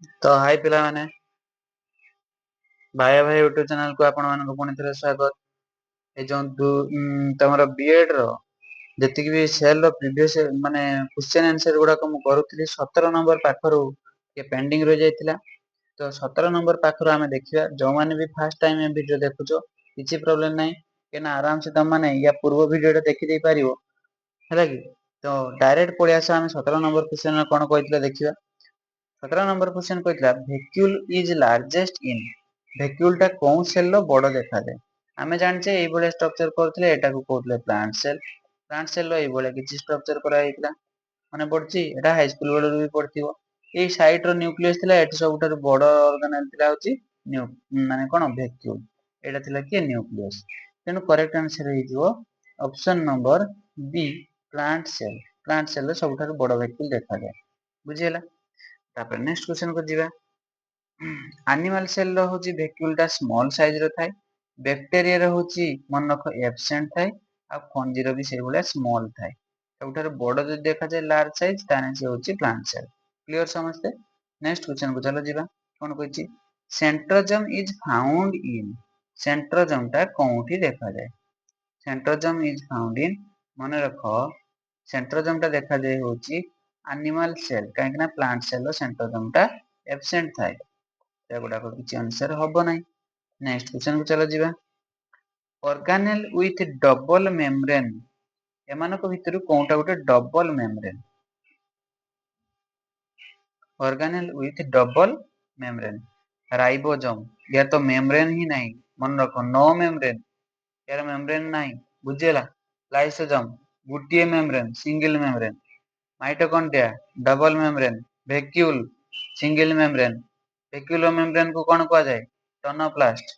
तो हाय पिला माने भाई भाई यूट्यूब चैनल को आपण मानको पुणी थे स्वागत। ए जो तमरो बीएड रो जति भी सेल रो प्रीवियस माने क्वेश्चन आंसर गुडा को मु करूथली 17 नंबर पाखरु के पेंडिंग रह जायतिला। तो 17 नंबर पाखरु आमे देखिया जो माने भी फर्स्ट टाइम ए वीडियो देखुचो किछि प्रॉब्लम नाही केना आराम से तम माने या पूर्व वीडियो देखि दे पारिवो हैला कि। तो डायरेक्ट पळि आसा आमे 17 नंबर क्वेश्चन कोन कहितले देखिया। 17 नंबर क्वेश्चन कहला vacuole is largest in vacuole टा कौन सेल रो बड़ देखा जाए। आमे जानचे एई बळे स्ट्रक्चर करथले एटा को कहथले प्लांट सेल रो एई बळे किछि स्ट्रक्चर करा हेतला माने पडची एटा हाई स्कूल बळे भी पडथिवो। एई साइट रो न्यूक्लियस थिला एटी सबठार बड़ ऑर्गेनेल थिला होची माने कोन वैक्यूल एटा थिला कि न्यूक्लियस। तेनु करेक्ट आंसर हे जिवो option number B plant cell रो सबठार बड़ वैक्यूल देखा जाए बुझियला। तापर नेक्स्ट क्वेश्चन को जीवा। एनिमल सेल रो होची वैक्यूल टा स्मॉल साइज रो थाए बैक्टीरिया रो होची मन रख एब्सेंट थाए आ फंजी रो भी सेई भलिया स्मॉल थाए सबठार बड़ जदि देखा जाए लार्ज साइज ताने से होची प्लांट सेल क्लियर समझते। नेक्स्ट क्वेश्चन को चलो जीवा कोन कहची सेंट्रोजम इज फाउंड इन सेंट्रोजम टा कोउठी देखा जाए सेंट्रोजम इज फाउंड इन मन रख सेंट्रोजम टा देखा जाए होची एनिमल सेल कहीं प्लांट सेल रो सेंट्रोजम टा एब्सेंट थाए एगुडा को किछि आंसर हबो नै। नेक्स्ट क्वेश्चन को चलो जीवा ऑर्गेनेल विथ डबल मेम्ब्रेन एमानको भितरु कोनटा गोटे double membrane organelle with double membrane ribosome या तो मेम्ब्रेन ही नहीं मन रखो नो मेम्ब्रेन यार मेम्ब्रेन नहीं बुझेला। लाइसोसोम गुटिए membrane single membrane mitochondria double membrane vacuole single membrane vacuole membrane को कौन कहा जाए टर्नोप्लास्ट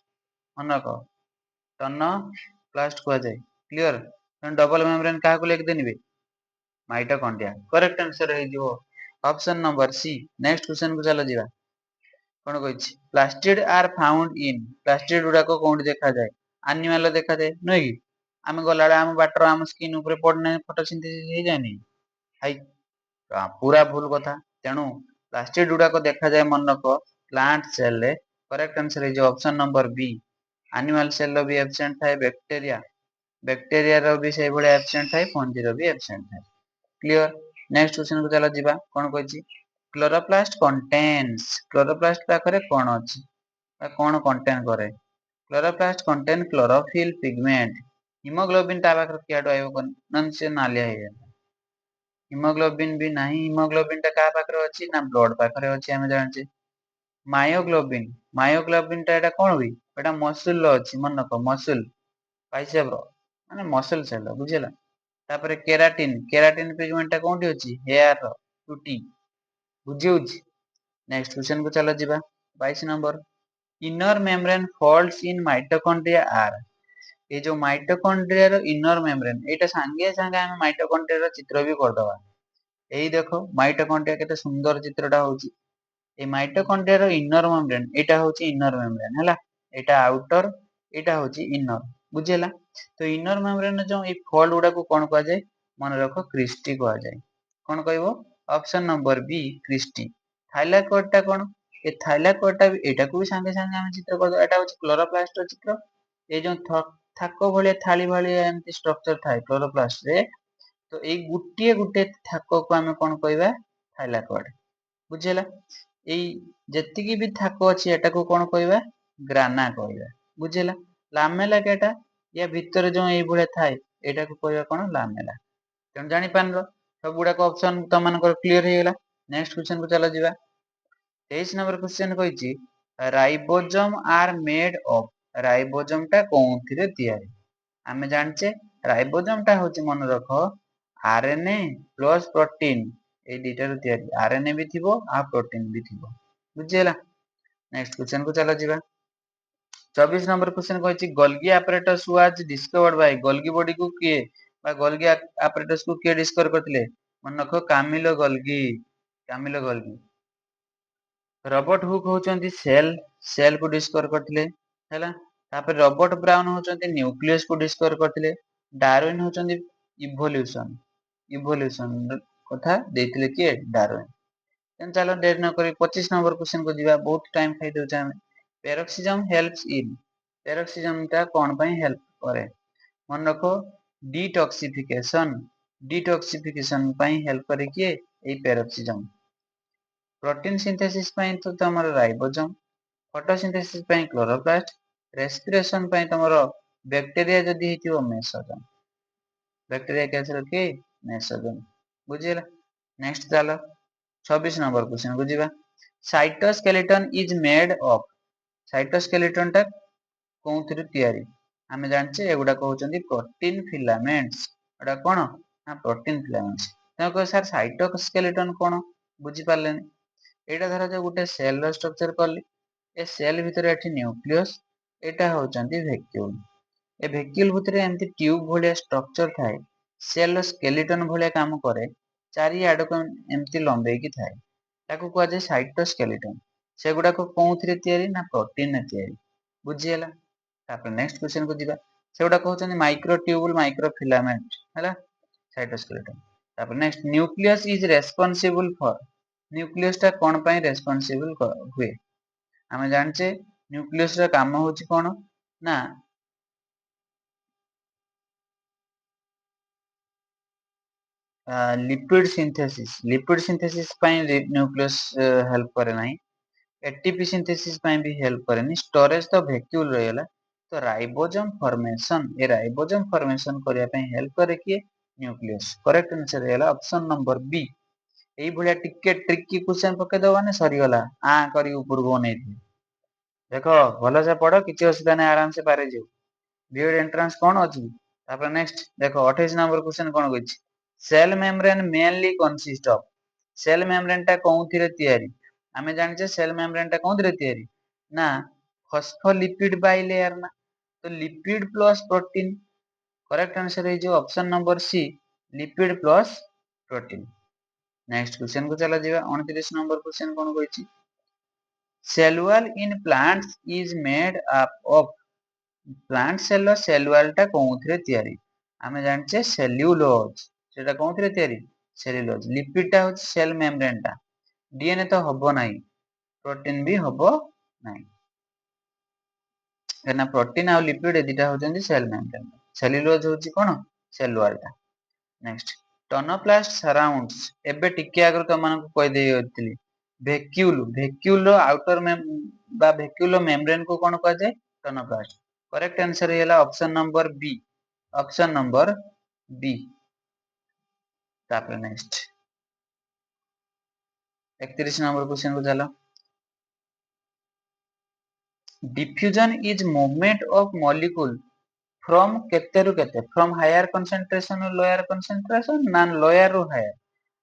मन रख टर्नोप्लास्ट कहा जाए क्लियर। डबल मेम्ब्रेन क्या लिख देनी माइटोकॉन्ड्रिया करेक्ट आंसर है जो option number C. Next question को चलो जीवा कोन कहिछि plastid are found in plastid गुडा को कोन देखा जाए एनिमल देखा जाए नय कि आमे गलाडा आम बाटर आम स्किन ऊपर पड़ने फोटोसिंथेसिस हो जाएनी हाई पूरा भूल कथा तेणु प्लास्टिड गुडा को देखा जाए मन रख प्लांट सेल रे करेक्ट आंसर है जो option number B animal cell रो भी एब्सेंट थाए बैक्टीरिया रो भी सेही भले एब्सेंट थाए फंजी रो भी एब्सेंट थाए क्लियर। नेक्स्ट क्वेश्चन को चलो जीवा कोन कहिछि क्लोरोप्लास्ट पाखरे कोन अछि कोन कंटेन करे chloroplast contain chlorophyll pigment haemoglobin ता पाखरे कियाडो आइबो कोन नन से नालिया हे हीमोग्लोबिन भी नहीं हीमोग्लोबिन ता का पाखरे अछि ना ब्लड पाखरे अछि हम जानछि। मायोग्लोबिन ता एटा कोन हुई एटा मसल लो अछि मन रखो मसल बाइसेप रो माने मसल सेल बुझिला। तापर केराटिन पिगमेंट ता कोंठी अछि हेयर रो चुटी बुझिउछि। नेक्स्ट क्वेश्चन को चलो जीवा 22 number inner membrane falls in mitochondria are ये जो माइटोकॉन्ड्रिया रो इनर मेम्ब्रेन एटा संगे संगे हम माइटोकॉन्ड्रिया रो चित्र भी कर दवा एई देखो माइटोकॉन्ड्रिया केते सुंदर चित्रटा होची ए माइटोकॉन्ड्रिया रो इनर मेम्ब्रेन एटा होची इनर मेम्ब्रेन हैला एटा आउटर एटा होची इनर बुझिला। तो इनर मेम्ब्रेन जो ए फोल्ड गुडा को कोन कहा जाय मन रखो क्रिस्टी कहा जाय कोन कहबो option number B cristae. Thylakoid टा कोन ए थाइलाकोइड टा एटा को भी संगे संगे हम चित्र कर दो एटा होची क्लोरोप्लास्ट रो चित्र ए जो थाको भले थाली भले एमती स्ट्रक्चर थाए क्लोरोप्लास्ट रे तो ए गुटिए गुटे थाको को हम कोन कहबा थाइलाकोइड बुझिला। एई जेतिकी भी थाको अछि एटा को कोन कहबा ग्राना कहबा बुझिला। लामेला केटा या भीतर जो एई भले थाए एटा को कहबा कोन लामेला तेन जानि पानलो सब गुडा को ऑप्शन त मानकर क्लियर हे गेला। नेक्स्ट क्वेश्चन को चलो जीवा 23 नंबर क्वेश्चन कहिछि ribosome are made of ribosome टा कोउथिरे तयारी आमे जानचे राइबोसोम टा होची मन रखो आरएनए प्लस प्रोटीन ए दुटा रो तयारी आरएनए भी थिबो आ प्रोटीन भी थिबो बुझियला। नेक्स्ट क्वेश्चन को चलो जीवा 24 नंबर क्वेश्चन कहिछि Golgi apparatus was discovered by Golgi body को किए बा गोल्गी ऑपरेटस को किए डिस्कवर करथिले मन रखो कामिलो गोल्गी। रॉबर्ट हुक होचंती सेल को डिस्कवर करथिले हैला। तापर रॉबर्ट ब्राउन होचंती न्यूक्लियस को डिस्कवर करथिले डार्विन होचंती इवोल्यूशन कथा देथिले कि डार्विन। देन चलो देर न करी 25 नंबर क्वेश्चन को जीवा बहुत टाइम खाई दउछ हम पेरोक्सिजम हेल्प्स इन पेरोक्सिजम ता कोन पई हेल्प करे मन रखो डिटॉक्सिफिकेशन पई हेल्प करे किए ए पेरोक्सिजम प्रोटीन सिंथेसिस पई तो तमर राइबोसोम फोटोसिंथेसिस पई क्लोरोप्लास्ट रेस्पिरेशन पई तमर बैक्टीरिया जदी हितिबो मेसोजोम बैक्टीरिया कैसे के मेसोजोम बुझिला नेक्स्ट चलो 26 नंबर क्वेश्चन को जीवा cytoskeleton is made of cytoskeleton टा कोउथिरु तयारी आमे जानचे एगुडा कहउचंदी प्रोटीन फिलामेंट्स एडा कोन ना प्रोटीन फिलामेंट्स तको सर साइटोस्केलेटन कोन बुझी पारलेनी एटा धरा जो गुटे सेल रो स्ट्रक्चर करली ए सेल भितरे एठी न्यूक्लियस एटा होचंदी वैक्यूल ए वैक्यूल भितरे एमती ट्यूब भलिया स्ट्रक्चर थाए सेल रो स्केलेटन भलिया काम करे चारि आडको एमती लंबे की थाए ताको कुआ जे साइटोस्केलेटन सेगुडा को कोउथिरे तयारी ना प्रोटीन ने तयारी बुझियला तापर नेक्स्ट क्वेश्चन को जीवा सेगुडा कहउचंदी माइक्रोट्यूबुल माइक्रोफिलामेंट हैला साइटोस्केलेटन तापर next nucleus is responsible for nucleus टा कोन पई रेस्पोंसिबल हुए आमे जानचे न्यूक्लियस रा काम होची कोन ना लिपिड सिंथेसिस पई न्यूक्लियस हेल्प करे नाही एटीपी सिंथेसिस पई भी हेल्प करेनी स्टोरेज तो वैक्यूल रहला तो राइबोसोम फॉर्मेशन ए राइबोसोम फॉर्मेशन करिया पई हेल्प करे कि न्यूक्लियस करेक्ट आंसर रहला ऑप्शन नंबर बी एई भलिया टिके ट्रिकी क्वेश्चन पके दवा ने सरी गला आ करी ऊपर को नै देखो भलो से पढ़ो किछि असुविधा नै आराम से पारे जियो बीएड एंट्रेंस कोन अछि तापर नेक्स्ट देखो 28 नंबर क्वेश्चन कोन कइछि cell membrane mainly consist of cell membrane टा कोउथिरे तयारी आमे जानछे सेल मेम्ब्रेन टा कोउथिरे तयारी ना फॉस्फोलिपिड बाइलेयर ना तो lipid plus protein correct answer है जो option number C lipid plus protein next question को चला जीवा 29 नंबर क्वेश्चन कोन कइछि cell wall in plants is made up of plant cell cell wall टा कोउथिरे तयारी आमे जानछे सेल्युलोज सेटा कोउथिरे तयारी सेल्युलोज लिपिड टा होछि सेल मेम्ब्रेन टा डीएनए तो हबो नाही प्रोटीन भी हबो नाही एना प्रोटीन आ लिपिड ए दिटा होचंदी सेल मेम्ब्रेन सेल्युलोज होछि कोन सेल वॉल टा नेक्स्ट टोनोप्लास्ट सराउंड्स एबे टिके आगर त मानको कहि देई होतली वैक्यूल रो आउटर में बा वैक्यूल रो मेम्ब्रेन को कोन कहै जाय टोनोप्लास्ट करेक्ट आंसर हैला option number B option number B तापर नेक्स्ट 31 नंबर क्वेश्चन को चलो diffusion is movement of molecule from केते रु केते फ्रॉम हायर कंसंट्रेशन और लोअर कंसंट्रेशन ना लोअर रु हायर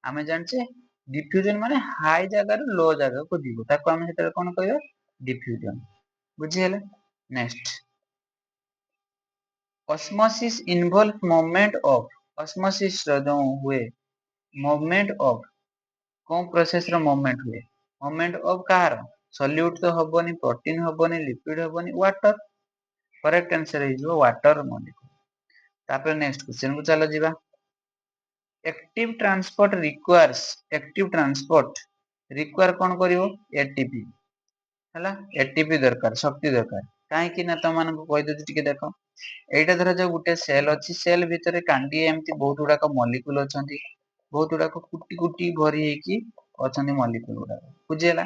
आमे जानछे डिफ्यूजन माने हाई जगह रु लो जगह को जीवो ताको आमे सेटा कोन कहयो डिफ्यूजन बुझी हेले next osmosis involve movement of osmosis रो जो हुए मूवमेंट ऑफ कोन प्रोसेस रो मूवमेंट हुए मूवमेंट ऑफ कार सॉल्यूट तो हबोनी प्रोटीन हबोनी लिपिड हबोनी वाटर करेक्ट आंसर है जो वाटर मॉलिक्यूल तापर नेक्स्ट क्वेश्चन को चलो जीवा एक्टिव ट्रांसपोर्ट रिक्वायर कोन करिवो एटीपी हला एटीपी दरकार शक्ति दरकार काहे कि ना त मान को कहि दउ टिके देखो एटा धर जो गुटे सेल अछि सेल भितरे कांडी एम्ति बहुत गुडा को मॉलिक्यूल अछंती बहुत गुडा को कुटी कुटी भरी हे कि अछंती मॉलिक्यूल गुडा बुझेला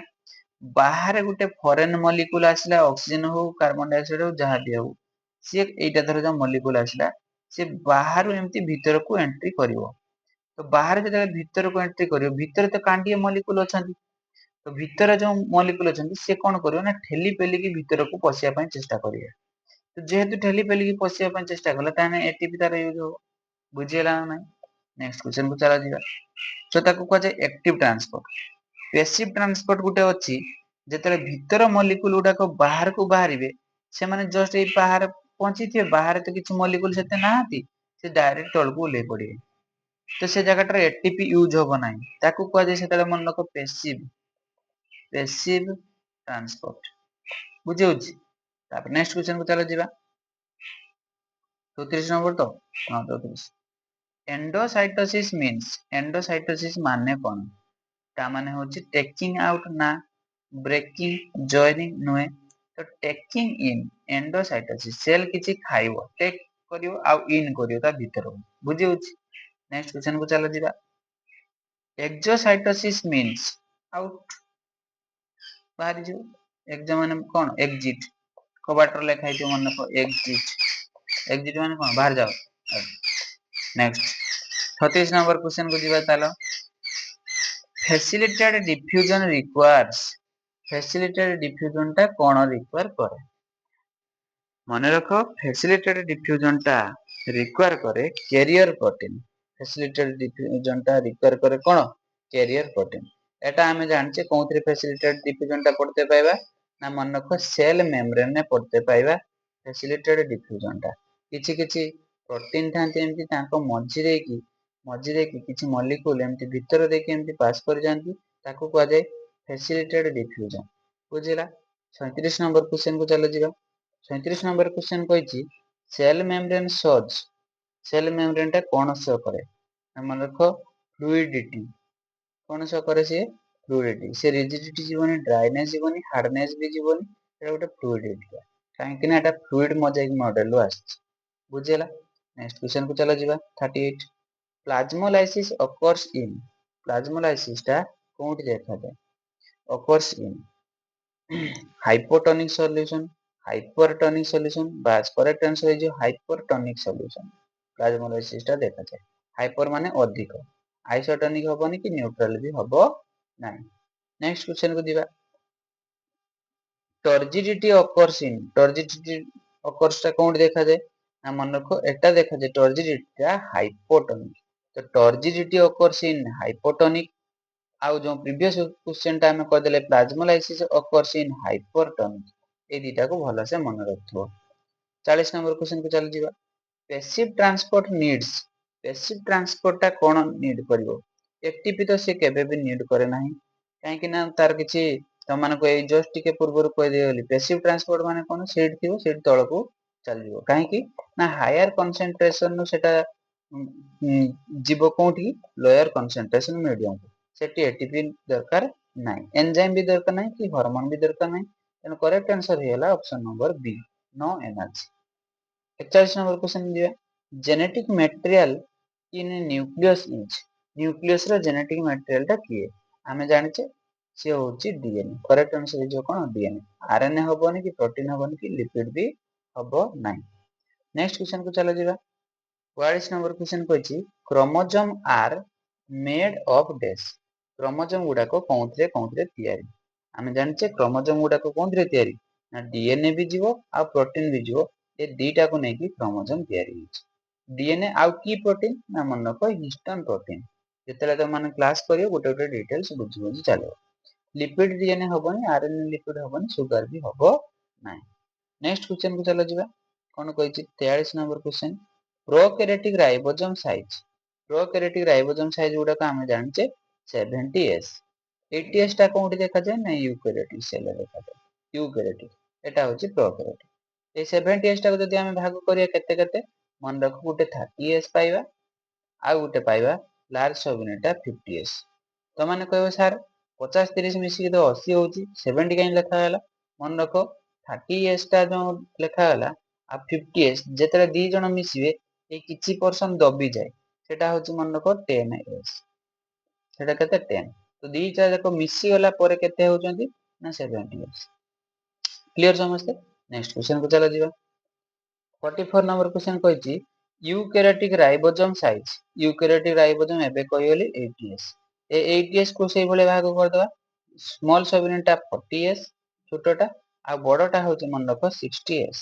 बाहर गुटे फॉरेन मॉलिक्यूल आसला ऑक्सीजन हो कार्बन डाइऑक्साइड हो जहा भी हो से एटा धर जो मॉलिक्यूल आसला से बाहर एम्ति भीतर को एंट्री करिवो तो बाहर जब भीतर को एंट्री करिवो भीतर तो कांडी मॉलिक्यूल अछंती तो भीतर जो मॉलिक्यूल अछंती से कोन करिवो ना ठेली पेली की भीतर को पसिया पई चेष्टा करिवे तो जेहेतु ठेली पेली की पसिया पई चेष्टा कला ताने एटीपी तार यूज हो बुझियला ना नेक्स्ट क्वेश्चन को चला दिबा तो ताको कह जाय एक्टिव ट्रांसपोर्ट पैसिव ट्रांसपोर्ट गुटे अछि जेतले भीतर मॉलिक्यूल गुडा को बाहर को बाहरिबे से माने जस्ट ए बाहर पहुंची थे बाहर तो किछ मॉलिक्यूल सेते नाहंती से डायरेक्ट तळ को ले पड़िबे तो से जगह एटीपी यूज होबो नाही ताको कह जाय सेतले मन लोक पैसिव ट्रांसपोर्ट बुझियोछि तापर नेक्स्ट क्वेश्चन को चलो जीवा 34 नंबर तो हां 34 एंडोसाइटोसिस माने कोन ତା ମାନେ ହଉଛି ଟେକିଂ ଆଉଟ୍ ନା ବ୍ରେକିଂ ଜଏନିଂ ନୁହେଁ। ତ ଟେକିଂ ଇନ୍ ଏଣ୍ଡୋସାଇଟୋସିସ୍ ସେଲ୍ କିଛି ଖାଇବ ଟେକ୍ କରିବ ଆଉ ଇନ୍ କରିବ ତା ଭିତରକୁ ବୁଝି ହଉଛି। ନେକ୍ସଟ କ୍ୱେଶ୍ଚନ କୁ ଚାଲ ଯିବା। ଏକ୍ସୋସାଇଟୋସିସ୍ ମିନ୍ସ ଆଉଟ୍ ବାହାରିଯିବ। ଏକ୍ସୋ ମାନେ କଣ ଏକ୍ଜିଟ୍ କବାଟରେ ଲେଖା ହେଇଥିବ ମନେ ରଖ ଏକ୍ଜିଟ୍ ମାନେ କଣ ବାହାର ଯାଅ। ନେକ୍ସଟ 36 ନମ୍ବର କ୍ୱେଶ୍ଚନ କୁ ଯିବା ଚାଲ। ଫ୍ୟାସିଲିଟେଡ୍ ଡିଫ୍ୟୁଜନ ରିକ୍ୱାର୍ସ ଫ୍ୟାସିଲିଟେଡ୍ ଡିଫ୍ୟୁଜନ ଟା କଣ ରିକ୍ୱାର କରେ? ମନେ ରଖ ଫ୍ୟାସିଲିଟେଡ୍ ଡିଫ୍ୟୁଜନ ଟା ରିକ୍ୱାର କରେ କ୍ୟାରିୟର ପ୍ରୋଟିନ। ଫ୍ୟାସିଲିଟେଡ୍ ଡିଫ୍ୟୁଜନ ଟା ରିକ୍ୱାର କରେ କଣ କ୍ୟାରିୟର ପ୍ରୋଟିନ। এটা ଆମେ ଜାଣିଛେ କୋଉଥିରେ ଫ୍ୟାସିଲିଟେଡ୍ ଡିଫ୍ୟୁଜନ ଟା ପଢତେ ପାଇବା ନା ମନେ ରଖ ସେଲ୍ ମେମ୍ବ୍ରେନ୍ ରେ ପଢତେ ପାଇବା ଫ୍ୟାସିଲିଟେଡ୍ ଡିଫ୍ୟୁଜନ ଟା। କିଛି କିଛି ପ୍ରୋଟିନ ଥାନ୍ତି ଏମିତି ତାଙ୍କ ମଝିରେ କି କିଛି ମଲିକ୍ୟୁଲ ଏମିତି ଭିତର ଦେଇକି ଏମିତି ପାସ୍ କରିଯାଆନ୍ତି ତାକୁ କୁହାଯାଏ ଫ୍ୟାସିଲିଟେଡ୍ ଡିଫ୍ୟୁଜନ ବୁଝିଲା। 37 ନମ୍ବର କ୍ୱେଶ୍ଚନ କୁ ଚାଲ ଯିବା। 37 ନମ୍ବର କ୍ୱେଶ୍ଚନ କହିଛି cell membrane shows cell membrane ଟା କଣ ଶୋ କରେ? ମନେ ରଖ ଫ୍ଲୁଇଡିଟି କଣ ଶୋ କରେ ସିଏ ଫ୍ଲୁଇଡିଟି। ସେ ରିଜିଡିଟି ଯିବନି ଡ୍ରାଇନେସ୍ ଯିବନି ହାର୍ଡନେସ୍ ବି ଯିବନି ଏଟା ଗୋଟେ ଫ୍ଲୁଇଡିଟି କାହିଁକି ନା ଏଟା ଫ୍ଲୁଇଡ ମୋଜାଇକ ମଡେଲ ରୁ ଆସିଛି ବୁଝିହେଲା। ନେକ୍ସଟ କ୍ୱେଶ୍ଚନ କୁ ଚାଲ ଯିବା 38 ପ୍ଲାଜମୋଲାଇସିସ୍ ଅକର୍ସ ଇନ୍ ପ୍ଲାଜମୋଲାଇସିସ୍ ଟା କୋଉଠି ଦେଖାଯାଏ occurs in hypotonic solution hypertonic solution ବାସ୍ କରେକ୍ଟ आंसर ହେଇଯିବ ହାଇପରଟୋନିକ ସଲ୍ୟୁସନ। ପ୍ଲାଜମୋଲାଇସିସ୍ ଟା ଦେଖାଯାଏ ହାଇପର ମାନେ ଅଧିକ ଆଇସୋଟୋନିକ ହବନି କି ନ୍ୟୁଟ୍ରାଲ ବି ହବ ନାହିଁ। ନେକ୍ସଟ କ୍ୱେଶ୍ଚନ କୁ ଯିବା। ଟର୍ଜିଡିଟି ଅକର୍ସ ଇନ୍ ଟର୍ଜିଡିଟି ଅକର୍ସ ଟା କୋଉଠି ଦେଖାଯାଏ ନା ମନେ ରଖ ଏଟା ଦେଖାଯାଏ ଟର୍ଜିଡିଟି ଟା ହାଇପୋଟୋନିକ। ତ ଟର୍ଜିଡିଟି ଅକର୍ସ ଇନ୍ ହାଇପୋଟୋନିକ ଆଉ ଯୋଉ ପ୍ରିଭିୟସ କ୍ୱେଶ୍ଚନ ଟା ଆମେ କହିଦେଲେ ପ୍ଲାଜମୋଲାଇସିସ୍ ଅକର୍ସ ଇନ୍ ହାଇପରଟୋନିକ ଏଇ ଦିଟାକୁ ଭଲସେ ମନେ ରଖିଥିବ। 40 ନମ୍ବର କ୍ୱେଶ୍ଚନ କୁ ଚାଲ ଯିବା। Passive transport needs passive transport ଟା କଣ ନିଡ୍ କରିବ? ଏଟିପି ତ ସେ କେବେ ବି ନିଡ୍ କରେ ନାହିଁ କାହିଁକି ନା ତାର କିଛି ତମମାନଙ୍କୁ ଏଇ ଜଷ୍ଟ ଟିକେ ପୂର୍ବରୁ କହିଦେଇଗଲି ପେସିଭ୍ ଟ୍ରାନ୍ସପୋର୍ଟ ମାନେ କଣ ସେଇଠି ଥିବ ସେଇଠି ତଳକୁ ଚାଲିଯିବ କାହିଁକି ନା ହାୟର କନସେଣ୍ଟ୍ରେସନ ରୁ ସେଟା ଯିବ କୋଉଠି ଲୋୟର କନସେଣ୍ଟ୍ରେସନ ମିଡିୟମ ସେଠି ଏଟିପି ଦରକାର ନାହିଁ ଏନଜାଇମ ବି ଦରକାର ନାହିଁ କି ହରମୋନ ବି ଦରକାର ନାହିଁ। ତେଣୁ କରେକ୍ଟ ଆନ୍ସର ହେଇଗଲା ଅପସନ ନମ୍ବର ବି ନୋ ଏନର୍ଜି। 41 ନମ୍ବର କ୍ୱେଶ୍ଚନ ଯିବା। Genetic material in nucleus is nucleus ର ଜେନେଟିକ ମେଟେରିଆଲ ଟା କିଏ? ଆମେ ଜାଣିଛେ ସିଏ ହଉଛି ଡିଏନଏ କରେକ୍ଟ ଆନ୍ସର ହେଇଯିବ କଣ ଡିଏନଏ। ଆରଏନଏ ହବନି କି ପ୍ରୋଟିନ ହବନି କି ଲିପିଡ ବି ହବ ନାହିଁ। ନେକ୍ସଟ କ୍ୱେଶ୍ଚନ କୁ ଚାଲ ଯିବା। 42 ନମ୍ବର କ୍ୱେଶ୍ଚନ କହିଛି କ୍ରୋମୋଜୋମ ଆର୍ ମେଡ୍ ଅଫ୍ ଡେସ୍ କ୍ରୋମୋଜୋମ ଗୁଡାକ କୋଉଥିରେ ତିଆରି? ଆମେ ଜାଣିଛେ କ୍ରୋମୋଜୋମ ଗୁଡାକ କୋଉଥିରେ ତିଆରି ନା ଡିଏନଏ ବି ଯିବ ଆଉ ପ୍ରୋଟିନ ବି ଯିବ ଏ ଦିଟାକୁ ନେଇକି କ୍ରୋମୋଜୋମ ତିଆରି ହେଇଛି। ଡିଏନଏ ଆଉ କି ପ୍ରୋଟିନ ନା ମନେ ରଖ ହିଷ୍ଟନ ପ୍ରୋଟିନ। ଯେତେବେଳେ ତମେ କ୍ଲାସ କରିବ ଗୋଟେ ଗୋଟେ ଡିଟେଲ୍ସ ବୁଝି ବୁଝି ଚାଲିବ। ଲିପିଡ ଡିଏନଏ ହବନି ଆରଏନଏ ଲିପିଡ ହବନି ସୁଗାର ବି ହବ ନାହିଁ। ନେକ୍ସଟ କ୍ୱେଶ୍ଚନ କୁ ଚାଲ ଯିବା। କଣ କହିଛି 43 ନମ୍ବର କ୍ୱେଶ୍ଚନ ପ୍ରୋକାରିଓଟିକ ରାଇବୋଜୋମ ସାଇଜ ପ୍ରୋକାରିଓଟିକ ରାଇବୋଜୋମ ସାଇଜ ଗୁଡାକ ଆମେ ଜାଣିଛେ 70S 80S ଟା କୋଉଠି ଦେଖାଯାଏ ନା ୟୁକାରିଓଟିକ ସେଲ ରେ ଦେଖାଯାଏ ୟୁକାରିଓଟିକ ଏଟା ହଉଛି ପ୍ରୋକାରିଓଟିକ। ଏଇ 70S ଟାକୁ ଯଦି ଆମେ ଭାଗ କରିବା କେତେ କେତେ ମନେ ରଖ ଗୋଟେ 30S ପାଇବା ଆଉ ଗୋଟେ ପାଇବା ଲାର୍ଜ ସବୟୁନିଟ ଟା 50S। ତମାନେ କହିବ ସାର୍ 50 30 ମିଶିକି ତ 80 ହଉଛି 70 କାହିଁ ଲେଖାଗଲା ମନେ ରଖ 30S ଟା ଯୋଉ ଲେଖାଗଲା ଆଉ 50S ଯେତେବେଳେ ଦି ଜଣ ମିଶିବେ ଏଇ କିଛି ପରସେଣ୍ଟ ଦବିଯାଏ ସେଟା ହଉଛି ମନେ ରଖ 10S ସେଟା କେତେ 10 ତ ଦିଟା ଯାକ ମିଶିଗଲା ପରେ କେତେ ହଉଛନ୍ତି ନା 70S। କ୍ଲିୟର ସମସ୍ତେ। ନେକ୍ସଟ କ୍ୱେଶ୍ଚନ କୁ ଚାଲ ଯିବା। 44 ନମ୍ବର କ୍ୱେଶ୍ଚନ କହିଛି ୟୁକାରିଓଟିକ ରାଇବୋଜୋମ ସାଇଜ ୟୁକାରିଓଟିକ ରାଇବୋଜୋମ ଏବେ କହିଗଲି 80S ଏ 80S କୁ ସେଇଭଳିଆ ଭାଗ କରିଦବା ସ୍ମଲ ସବୟୁନିଟ ଟା 40S ଛୋଟଟା ଆଉ ବଡଟା ହଉଛି ମନେ ରଖ 60S।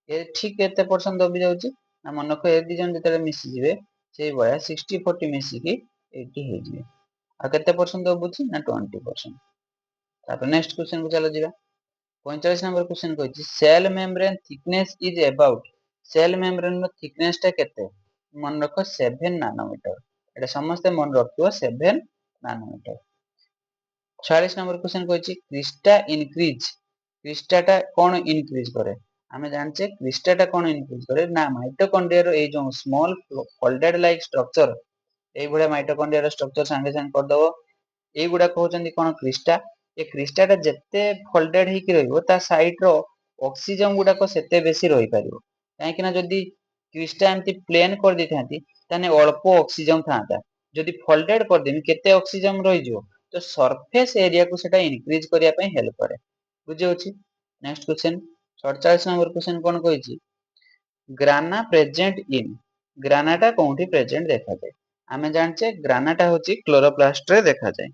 ଏ ଠିକ କେତେ ପରସେଣ୍ଟ ଦବି ଯାଉଛି ନା ମନେ ରଖ ଏ ଦି ଜଣ ଯେତେବେଳେ ମିଶିଯିବେ ସେଇ ଭଳିଆ 60 40 ମିଶିକି 80 ହେଇଯିବେ ଆଉ କେତେ ପରସେଣ୍ଟ ଦବୁଛି ନା 20%। ତାପରେ ନେକ୍ସଟ କ୍ୱେଶ୍ଚନ କୁ ଚାଲ ଯିବା। 45 ନମ୍ବର କ୍ୱେଶ୍ଚନ କହିଛି cell membrane thickness is about cell membrane ର ଥିକନେସ ଟା କେତେ ମନେ ରଖ 7 ନାନୋମିଟର ଏଟା ସମସ୍ତେ ମନେ ରଖିଥିବ 7 ନାନୋମିଟର। 46 ନମ୍ବର କ୍ୱେଶ୍ଚନ କହିଛି କ୍ରିଷ୍ଟା ଇନକ୍ରିଜ କ୍ରିଷ୍ଟା ଟା କଣ ଇନକ୍ରିଜ କରେ ଆମେ ଜାଣିଛେ କ୍ରିଷ୍ଟା ଟା କଣ ଇନକ୍ରିଜ କରେ ନା ମାଇଟୋକଣ୍ଡ୍ରିଆ ର ଏଇ ଯୋଉ ସ୍ମଲ ଫୋଲ୍ଡେଡ ଲାଇକ ଷ୍ଟ୍ରକ୍ଚର ଏଇଭଳିଆ ମାଇଟୋକଣ୍ଡ୍ରିଆ ର ଷ୍ଟ୍ରକ୍ଚର ସାଙ୍ଗେ ସାଙ୍ଗେ କରିଦବ ଏଇଗୁଡାକ ହଉଛନ୍ତି କଣ କ୍ରିଷ୍ଟା। ଏ କ୍ରିଷ୍ଟାଟା ଯେତେ ଫୋଲ୍ଡେଡ ହେଇକି ରହିବ ତା ସାଇଡର ଅକ୍ସିଜେନ ଗୁଡାକ ସେତେ ବେଶୀ ରହିପାରିବ। କାହିଁକି ନା ଯଦି କ୍ରିଷ୍ଟା ଏମିତି ପ୍ଲେନ କରିଦେଇଥାନ୍ତି ତାହେଲେ ଅଳ୍ପ ଅକ୍ସିଜେନ ଥାନ୍ତା। ଯଦି ଫୋଲ୍ଡେଡ କରିଦେବି କେତେ ଅକ୍ସିଜେନ ରହିଯିବ, ତ ସରଫେସ ଏରିଆକୁ ସେଟା ଇନକ୍ରିଜ କରିବା ପାଇଁ ହେଲ୍ପ କରେ। ବୁଝିହଉଛି। ନେକ୍ସଟ କ୍ୱେଶ୍ଚନ 47 ନମ୍ବର କ୍ୱେଶ୍ଚନ କଣ କହିଛି, ଗ୍ରାନା ପ୍ରେଜେଣ୍ଟ ଇନ୍, ଗ୍ରାନାଟା କୋଉଠି ପ୍ରେଜେଣ୍ଟ ଦେଖାଯାଏ? ଆମେ ଜାଣିଛେ ଗ୍ରାନାଟା ହଉଛି କ୍ଲୋରୋପ୍ଲାଷ୍ଟରେ ଦେଖାଯାଏ।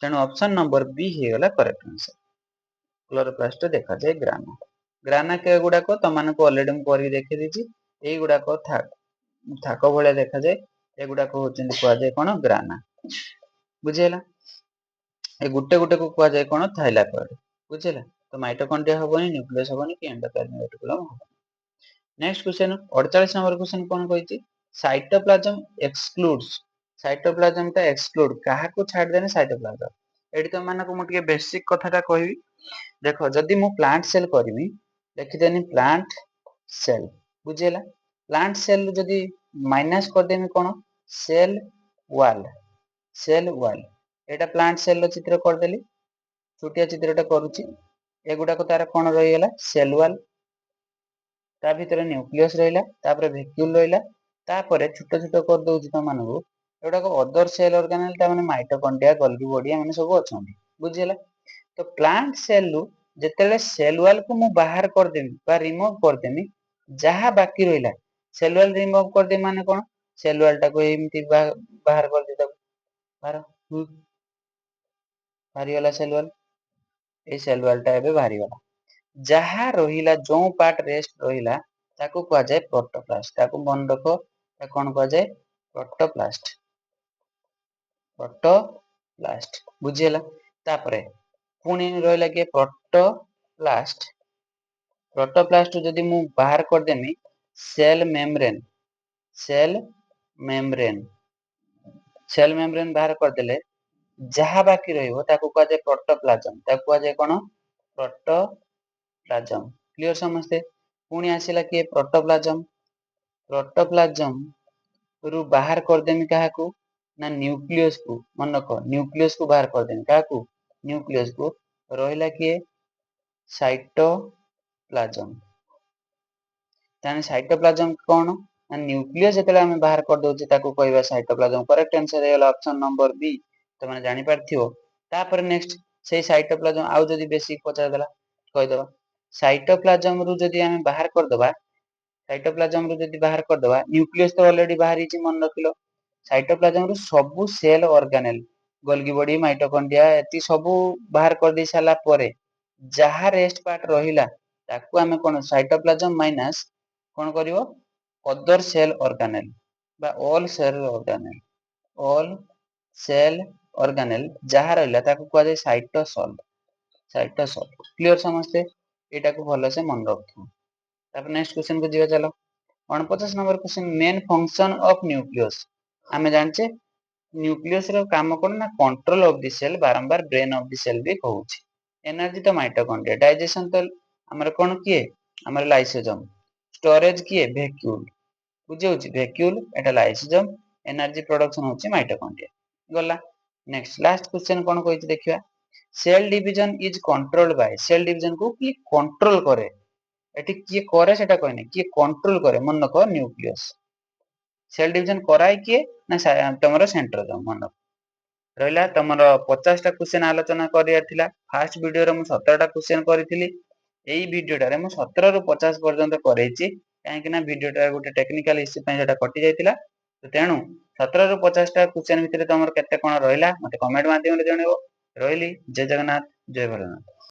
ତେଣୁ ଅପସନ ନମ୍ବର ବି ହେଇଗଲା କରେକ୍ଟ ଆନ୍ସର। କ୍ଲୋରୋପ୍ଲାଷ୍ଟରେ ଦେଖାଯାଏ ଗ୍ରାନା। ଗ୍ରାନା ଗୁଡାକ ତମାନଙ୍କୁ ଅଲରେଡି ମୁଁ କରିକି ଦେଖେଇ ଦେଇଛି। ଏଇଗୁଡାକ ଥାକ ଭଳିଆ ଦେଖାଯାଏ। ଏଗୁଡାକ ହଉଛନ୍ତି କୁହାଯାଏ କଣ ଗ୍ରାନା। ବୁଝିହେଲା। ଏ ଗୋଟେ ଗୋଟେକୁ କୁହାଯାଏ କଣ ଥାଇଲାକଏଡ। ବୁଝିହେଲା। ତ ମାଇଟୋକଣ୍ଡ୍ରିଆ ହବନି, ନ୍ୟୁକ୍ଲିୟସ ହବନି କି ଏଣ୍ଡୋପ୍ଲାଜମିକ ରେଟିକୁଲମ ହବନି। ନେକ୍ସଟ କ୍ୱେଶ୍ଚନ 48 ନମ୍ବର କ୍ୱେଶ୍ଚନ କଣ କହିଛି, ସାଇଟୋପ୍ଲାଜମ ଏକ୍ସକ୍ଲୁଡ୍ସ, ସାଇଟୋପ୍ଲାଜମ ଟା ଏକ୍ସକ୍ଲୁଡ, କାହାକୁ ଛାଡିଦେଲେ ସାଇଟୋପ୍ଲାଜମ। ଏଠି ତମମାନଙ୍କୁ ମୁଁ ଟିକେ ବେସିକ କଥାଟା କହିବି। ଦେଖ ଯଦି ମୁଁ ପ୍ଲାଣ୍ଟ ସେଲ କରିବି, ଲେଖିଦେନି ପ୍ଲାଣ୍ଟ ସେଲ। ବୁଝିହେଲା। ପ୍ଲାଣ୍ଟ ସେଲ ଯଦି ମାଇନାସ କରିଦେମି କଣ, ସେଲ ୱାଲ, ସେଲ ୱାଲ। ଏଇଟା ପ୍ଲାଣ୍ଟ ସେଲ ର ଚିତ୍ର କରିଦେଲି, ଛୋଟିଆ ଚିତ୍ରଟା କରୁଛି। ଏଗୁଡାକ ତାର କଣ ରହିଗଲା, ସେଲ ୱାଲ। ତା ଭିତରେ ନ୍ୟୁକ୍ଲିୟସ ରହିଲା, ତାପରେ ଭେକ୍ୟୁଲ ରହିଲା, ତାପରେ ଛୋଟ ଛୋଟ କରିଦଉଛି ତମମାନଙ୍କୁ, ଏଗୁଡାକ ଅଦର ସେଲ ଅର୍ଗାନେଲ, ତାମାନେ ମାଇଟୋକଣ୍ଡ୍ରିଆ, ଗଲ୍ଗି ବଡି ଏମାନେ ସବୁ ଅଛନ୍ତି। ବୁଝିହେଲା। ତ ପ୍ଲାଣ୍ଟ ସେଲ ରୁ ଯେତେବେଳେ ସେଲ ୱାଲ କୁ ମୁଁ ବାହାର କରିଦେମି ବା ରିମୁଭ କରିଦେମି, ଯାହା ବାକି ରହିଲା, ସେଲ ୱାଲ ରିମୁଭ କରିଦେମି ମାନେ କଣ, ସେଲ ୱାଲ ଟାକୁ ଏମିତି ବାହାର କରିଦେବି, ତାକୁ ବାହାରିଗଲା ସେଲ ୱାଲ। ଏଇ ସେଲ ୱାଲ ଟା ଏବେ ବାହାରିଗଲା। ଯାହା ରହିଲା, ଯୋଉ ପାର୍ଟ ରେଷ୍ଟ ରହିଲା ତାକୁ କୁହାଯାଏ ପ୍ରୋଟୋପ୍ଲାଷ୍ଟ। ତାକୁ ମନେ ରଖ, ତାକୁ କଣ କୁହାଯାଏ, ପ୍ରୋଟୋପ୍ଲାଷ୍ଟ। ପ୍ରୋଟୋପ୍ଲାଷ୍ଟ। ବୁଝିହେଲା। ତାପରେ ପୁଣି ରହିଲା କିଏ, ପ୍ରୋଟୋପ୍ଲାଷ୍ଟ। ପ୍ରୋଟୋପ୍ଲାଷ୍ଟ ଯଦି ମୁଁ ବାହାର କରିଦେମି cell membrane, cell membrane, cell membrane ବାହାର କରିଦେଲେ ଯାହା ବାକି ରହିବ ତାକୁ କୁହାଯାଏ ପ୍ରୋଟୋପ୍ଲାଜମ। ତାକୁ କୁହାଯାଏ କଣ, ପ୍ରୋଟୋପ୍ଲାଜମ। କ୍ଲିୟର ସମସ୍ତେ। ପୁଣି ଆସିଲା କିଏ, ପ୍ରୋଟୋପ୍ଲାଜମ। ପ୍ରୋଟୋପ୍ଲାଜମ ରୁ ବାହାର କରିଦେମି କାହାକୁ, ନା ନ୍ୟୁକ୍ଲିୟସ କୁ। ମନେ ରଖ, ନ୍ୟୁକ୍ଲିୟସ କୁ ବାହାର କରିଦେମି, କାହାକୁ, ନ୍ୟୁକ୍ଲିୟସ କୁ। ରହିଲା କିଏ, ସାଇଟୋପ୍ଲାଜମ। ତାହେଲେ ସାଇଟୋପ୍ଲାଜମ କଣ, ନା ନ୍ୟୁକ୍ଲିୟସ ଯେତେବେଳେ ଆମେ ବାହାର କରିଦଉଛେ ତାକୁ କହିବା ସାଇଟୋପ୍ଲାଜମ। କରେକ୍ଟ ଆନ୍ସର ହେଇଗଲା ଅପସନ ନମ୍ବର ବି। ତମେ ଜାଣିପାରିଥିବ। ତାପରେ ନେକ୍ସଟ ସେଇ ସାଇଟୋପ୍ଲାଜମ ଆଉ ଯଦି ବେଶୀ ପଚାରିଦେଲା କହିଦବା, ସାଇଟୋପ୍ଲାଜମ ରୁ ଯଦି ଆମେ ବାହାର କରିଦବା, ସାଇଟୋପ୍ଲାଜମ ରୁ ଯଦି ବାହାର କରିଦବା, ନ୍ୟୁକ୍ଲିୟସ ତ ଅଲରେଡି ବାହାରିଛି ମନେ ରଖିଲ। ସାଇଟୋପ୍ଲାଜମ ରୁ ସବୁ ସେଲ ଅର୍ଗାନେଲ, ଗଲ୍ଗି ବଡି, ମାଇଟୋକଣ୍ଡ୍ରିଆ ଏତି ସବୁ ବାହାର କରିଦେଇ ସାରିଲା ପରେ ଯାହା ରେଷ୍ଟ ପାର୍ଟ ରହିଲା ତାକୁ ଆମେ କଣ, ସାଇଟୋପ୍ଲାଜମ ମାଇନାସ କଣ କରିବ, ଅଦର ସେଲ ଅର୍ଗାନେଲ ବା ଅଲ ସେଲ ଅର୍ଗାନେଲ, ଅଲ ସେଲ ଅର୍ଗାନେଲ ଯାହା ରହିଲା ତାକୁ କୁହାଯାଏ ସାଇଟୋସଲ। ସାଇଟୋସଲ। କ୍ଲିୟର ସମସ୍ତେ। ଏଇଟାକୁ ଭଲସେ ମନେ ରଖୁଥିବ। ତାପରେ ନେକ୍ସଟ କ୍ୱେଶ୍ଚନ କୁ ଯିବା ଚାଲ। 49 number question, main function of nucleus. ଆମେ ଜାଣିଛେ ନ୍ୟୁକ୍ଲିୟସ ର କାମ କଣ, ନା କଣ୍ଟ୍ରୋଲ ଅଫ ଦି ସେଲ, ବାରମ୍ବାର ବ୍ରେନ ଅଫ ଦି ସେଲ ବି କହୁଛି। ଏନର୍ଜି ତ ମାଇଟୋକଣ୍ଡ୍ରିଆ, ଡାଇଜେସନ ତ ଆମର କଣ କିଏ, ଆମର ଲାଇସୋଜମ, ଷ୍ଟୋରେଜ କିଏ, ଭେକ୍ୟୁଲ। ବୁଝିହଉଛି, ଭେକ୍ୟୁଲ ଏଟା ଲାଇସୋଜମ, ଏନର୍ଜି ପ୍ରୋଡକ୍ସନ ହଉଛି ମାଇଟୋକଣ୍ଡ୍ରିଆ। ଗଲା। ନେକ୍ସଟ ଲାଷ୍ଟ କ୍ୱେଶ୍ଚନ କଣ କହିଛି ଦେଖିବା, cell division is controlled by, cell division କୁ କିଏ କଣ୍ଟ୍ରୋଲ କରେ। ଏଠି କିଏ କରେ ସେଟା କହିନି, କିଏ କଣ୍ଟ୍ରୋଲ କରେ, ମନେ ରଖ ନ୍ୟୁକ୍ଲିୟସ। ସେଲ ଡିଭିଜନ କରାଏ କିଏ, ନା ତମର ସେଣ୍ଟ୍ରୋଜମ। ମନେ ରଖ। ରହିଲା ତମର 50ଟା କ୍ୱେଶ୍ଚନ ଆଲୋଚନା କରିବାର ଥିଲା। ଫାଷ୍ଟ ଭିଡିଓରେ ମୁଁ 17ଟା କ୍ୱେଶ୍ଚନ କରିଥିଲି। ଏଇ ଭିଡିଓଟାରେ ମୁଁ 17 ରୁ 50 ପର୍ଯ୍ୟନ୍ତ କରେଇଛି, କାହିଁକି ନା ଭିଡିଓଟା ଗୋଟେ ଟେକ୍ନିକାଲ ଇସ୍ୟୁ ପାଇଁ ସେଟା କଟି ଯାଇଥିଲା। ତେଣୁ 17 ରୁ 50ଟା କ୍ୱେଶ୍ଚନ ଭିତରେ ତମର କେତେ କଣ ରହିଲା ମତେ କମେଣ୍ଟ ମାଧ୍ୟମରେ ଜଣେଇବ। ରହିଲି। ଜୟ ଜଗନ୍ନାଥ, ଜୟ ଭୋଲେନାଥ।